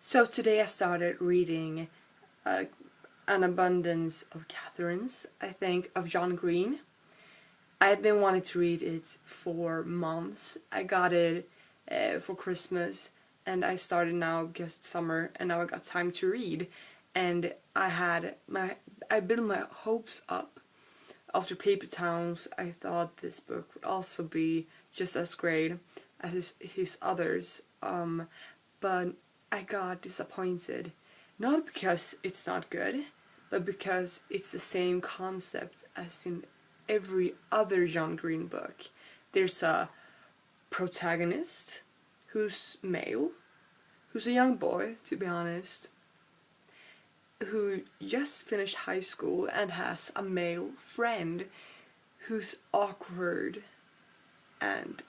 So today I started reading uh, An Abundance of Catherines, I think, of John Green. I've been wanting to read it for months. I got it for Christmas and I started now because it's summer and now I got time to read. And I built my hopes up. After Paper Towns, I thought this book would also be just as great as his others. But I got disappointed. Not because it's not good, but because it's the same concept as in every other John Green book. There's a protagonist who's male, who's a young boy, to be honest, who just finished high school and has a male friend who's awkward and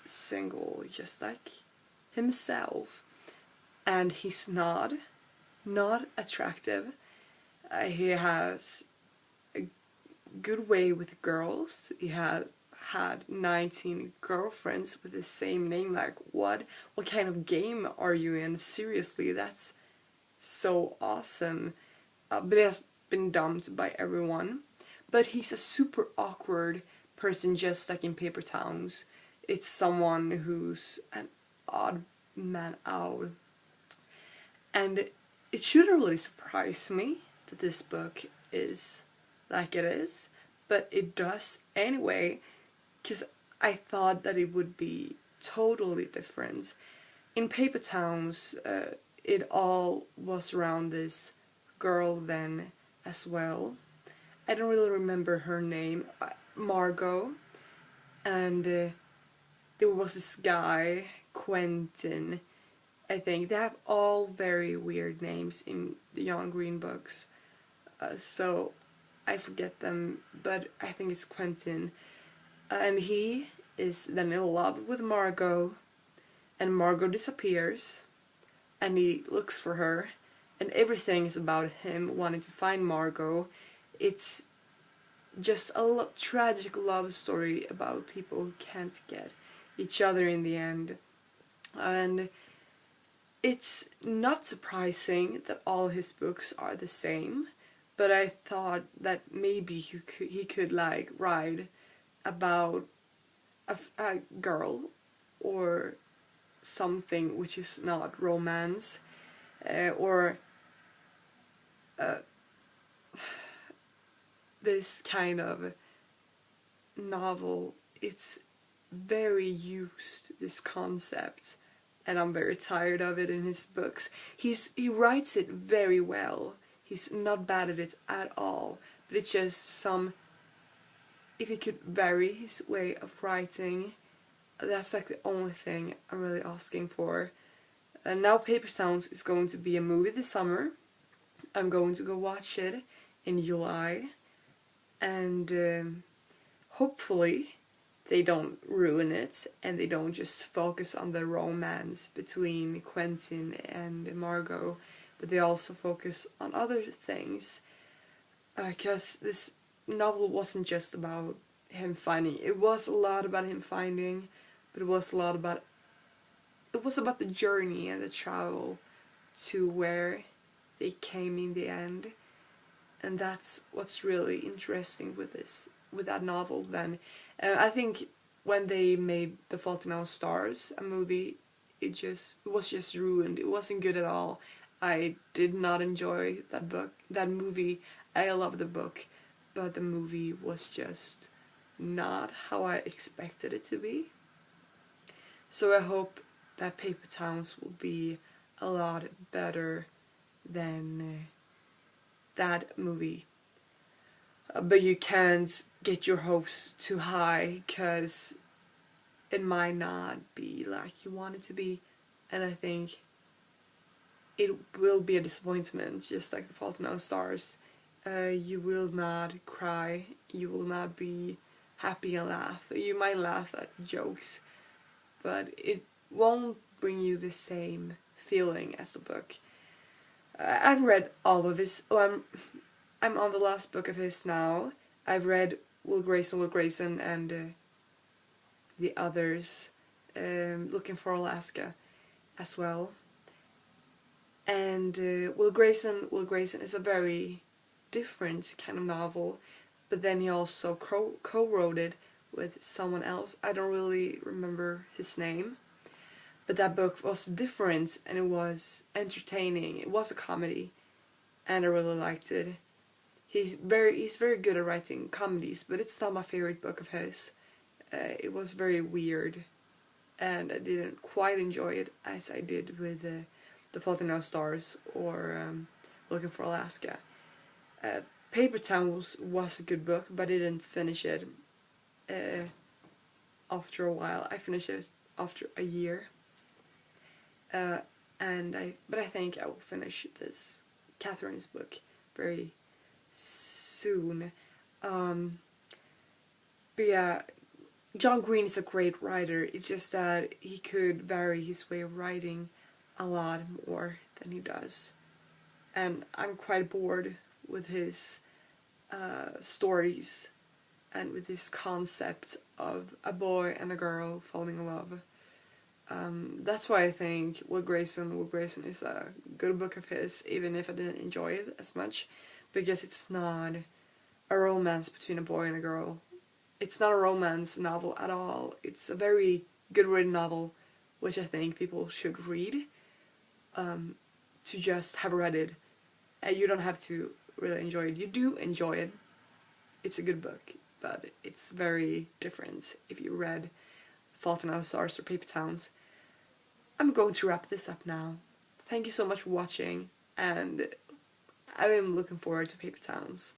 single, just like himself. And he's not attractive. He has a good way with girls. He has had 19 girlfriends with the same name. Like, what kind of game are you in? Seriously, that's so awesome. But he has been dumped by everyone. But he's a super awkward person, just like in Paper Towns. It's someone who's an odd man out. And it shouldn't really surprise me that this book is like it is, but it does anyway, because I thought that it would be totally different. In Paper Towns, it all was around this girl then as well. I don't really remember her name, Margot, and there was this guy, Quentin. I think they have all very weird names in the John Green books, so I forget them, but I think it's Quentin. And he is then in love with Margot, and Margot disappears, and he looks for her, and everything is about him wanting to find Margot. It's just a tragic love story about people who can't get each other in the end. And it's not surprising that all his books are the same, but I thought that maybe he could like write about a girl or something which is not romance, or this kind of novel. It's very used, this concept, and I'm very tired of it in his books. He writes it very well. He's not bad at it at all, but it's just if he could vary his way of writing, that's like the only thing I'm really asking for. And now Paper Towns is going to be a movie this summer. I'm going to go watch it in July, and hopefully they don't ruin it and they don't just focus on the romance between Quentin and Margot, but they also focus on other things. Because this novel wasn't just about him finding. It was a lot about him finding, but it was about the journey and the travel to where they came in the end. And that's what's really interesting with that novel then. And I think when they made The Fault in Our Stars, a movie, it was just ruined. It wasn't good at all. I did not enjoy that movie. I love the book, but the movie was just not how I expected it to be. So I hope that Paper Towns will be a lot better than that movie. But you can't get your hopes too high, because it might not be like you want it to be, and I think it will be a disappointment, just like The Fault in Our Stars. You will not cry, you will not be happy and laugh. You might laugh at jokes, but it won't bring you the same feeling as a book. I've read all of his. I'm on the last book of his now. I've read Will Grayson, and the others, Looking for Alaska as well. And Will Grayson is a very different kind of novel, but then he also co-wrote it with someone else. I don't really remember his name, but that book was different and it was entertaining. It was a comedy, and I really liked it. He's very good at writing comedies, but it's not my favorite book of his. It was very weird, and I didn't quite enjoy it as I did with The Fault in Our Stars or Looking for Alaska. Paper Towns was a good book, but I didn't finish it after a while. I finished it after a year. But I think I will finish this Catherine's book very soon. But yeah, John Green is a great writer. It's just that he could vary his way of writing a lot more than he does. And I'm quite bored with his stories and with this concept of a boy and a girl falling in love. That's why I think Will Grayson is a good book of his, even if I didn't enjoy it as much, because it's not a romance between a boy and a girl. It's not a romance novel at all. It's a very good written novel, which I think people should read, to just have read it. And you don't have to really enjoy it. You do enjoy it. It's a good book, but it's very different if you read Fault in Our Stars or Paper Towns. I'm going to wrap this up now. Thank you so much for watching, and I am looking forward to Paper Towns.